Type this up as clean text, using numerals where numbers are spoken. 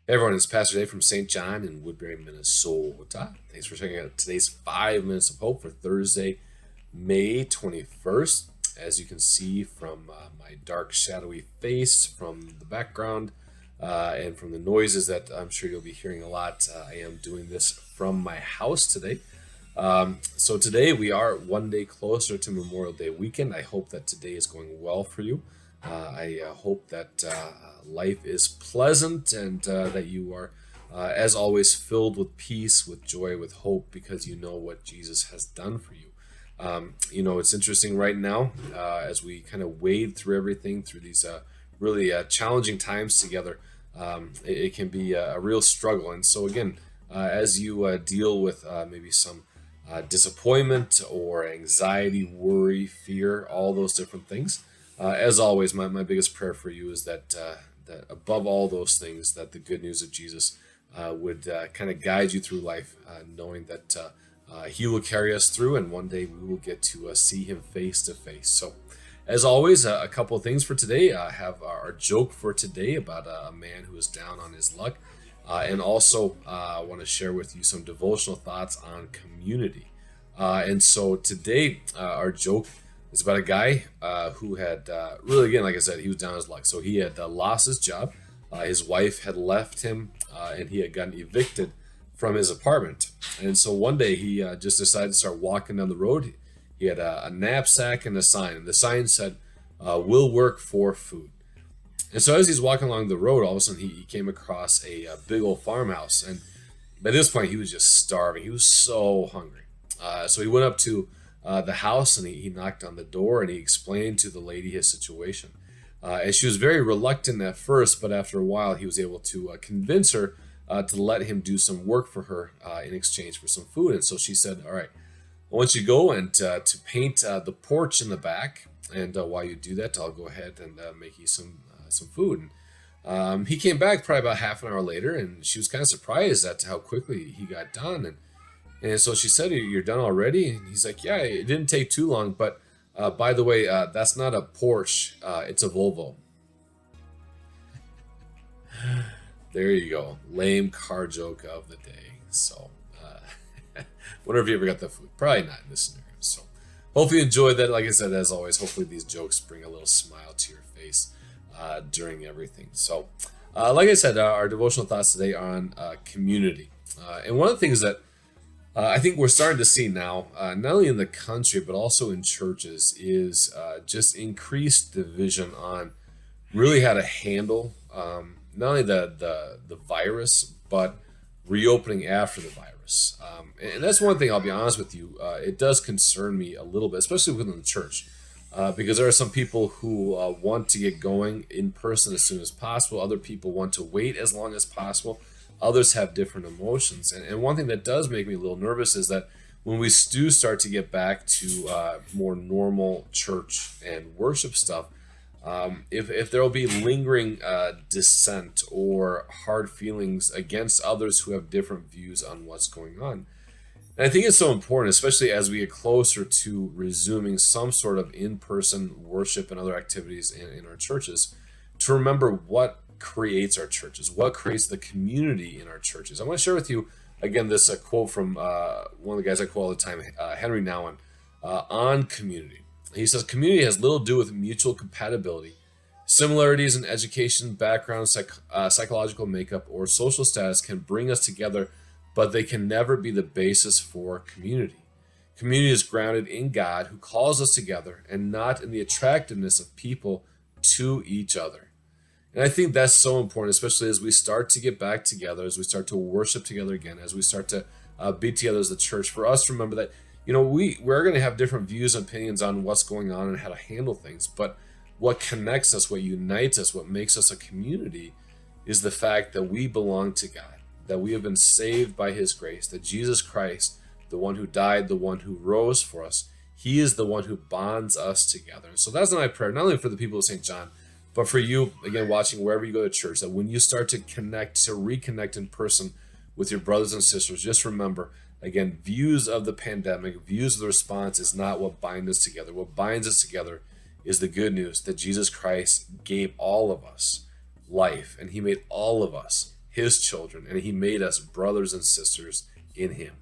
Hey everyone, it's Pastor Dave from St. John in Woodbury, Minnesota. Thanks for checking out today's 5 minutes of hope for Thursday, May 21st. As you can see from my dark, shadowy face, from the background, and from the noises that I'm sure you'll be hearing a lot, I am doing this from my house today. So today we are one day closer to Memorial Day weekend. I hope that today is going well for you. I hope that life is pleasant and that you are, as always, filled with peace, with joy, with hope, because you know what Jesus has done for you. It's interesting right now as we kind of wade through everything, through these really challenging times together. It can be a real struggle. And so, again, as you deal with maybe some disappointment or anxiety, worry, fear, all those different things. As always, my biggest prayer for you is that above all those things, that the good news of Jesus would kind of guide you through life, knowing that He will carry us through, and one day we will get to see Him face to face. So, as always, a couple of things for today. I have our joke for today about a man who is down on his luck. And also, I want to share with you some devotional thoughts on community. And so today, our joke is about a guy who had really, again, like I said, he was down on his luck. So he had lost his job. His wife had left him, and he had gotten evicted from his apartment. And so one day, he just decided to start walking down the road. He had a knapsack and a sign, and the sign said, "Will work for food." And so as he's walking along the road, all of a sudden he came across a big old farmhouse. And by this point, he was just starving. He was so hungry. So he went up to the house and he knocked on the door and he explained to the lady his situation. And she was very reluctant at first, but after a while, he was able to convince her to let him do some work for her in exchange for some food. And so she said, "All right, I want you to go and to paint the porch in the back. And while you do that, I'll go ahead and make you some food." And he came back probably about half an hour later, and she was kind of surprised at how quickly he got done. And so she said, "You're done already?" And he's like, "Yeah, it didn't take too long. But by the way, that's not a Porsche. It's a Volvo." There you go. Lame car joke of the day. So, wonder if you ever got that food. Probably not in this scenario. So, hopefully you enjoyed that. Like I said, as always, hopefully these jokes bring a little smile to your face during everything. So, like I said, our devotional thoughts today are on community. And one of the things that I think we're starting to see now, not only in the country, but also in churches, is just increased division on really how to handle not only the virus, but reopening after the virus. And that's one thing, I'll be honest with you, it does concern me a little bit, especially within the church, because there are some people who want to get going in person as soon as possible. Other people want to wait as long as possible. Others have different emotions. And one thing that does make me a little nervous is that when we do start to get back to more normal church and worship stuff, if there will be lingering dissent or hard feelings against others who have different views on what's going on. And I think it's so important, especially as we get closer to resuming some sort of in person worship and other activities in our churches, to remember what creates our churches, what creates the community in our churches. I want to share with you, again, this quote from one of the guys I quote all the time, Henry Nouwen, on community. He says, "Community has little to do with mutual compatibility. Similarities in education, background, psychological makeup, or social status can bring us together, but they can never be the basis for community. Community is grounded in God, who calls us together, and not in the attractiveness of people to each other." And I think that's so important, especially as we start to get back together, as we start to worship together again, as we start to be together as a church. For us to remember that, we're going to have different views and opinions on what's going on and how to handle things. But what connects us, what unites us, what makes us a community is the fact that we belong to God, that we have been saved by His grace, that Jesus Christ, the one who died, the one who rose for us, He is the one who bonds us together. And so that's my prayer, not only for the people of St. John, but for you, again, watching wherever you go to church, that when you start to reconnect in person with your brothers and sisters, just remember, again, views of the pandemic, views of the response is not what binds us together. What binds us together is the good news that Jesus Christ gave all of us life, and He made all of us his children, and he made us brothers and sisters in him.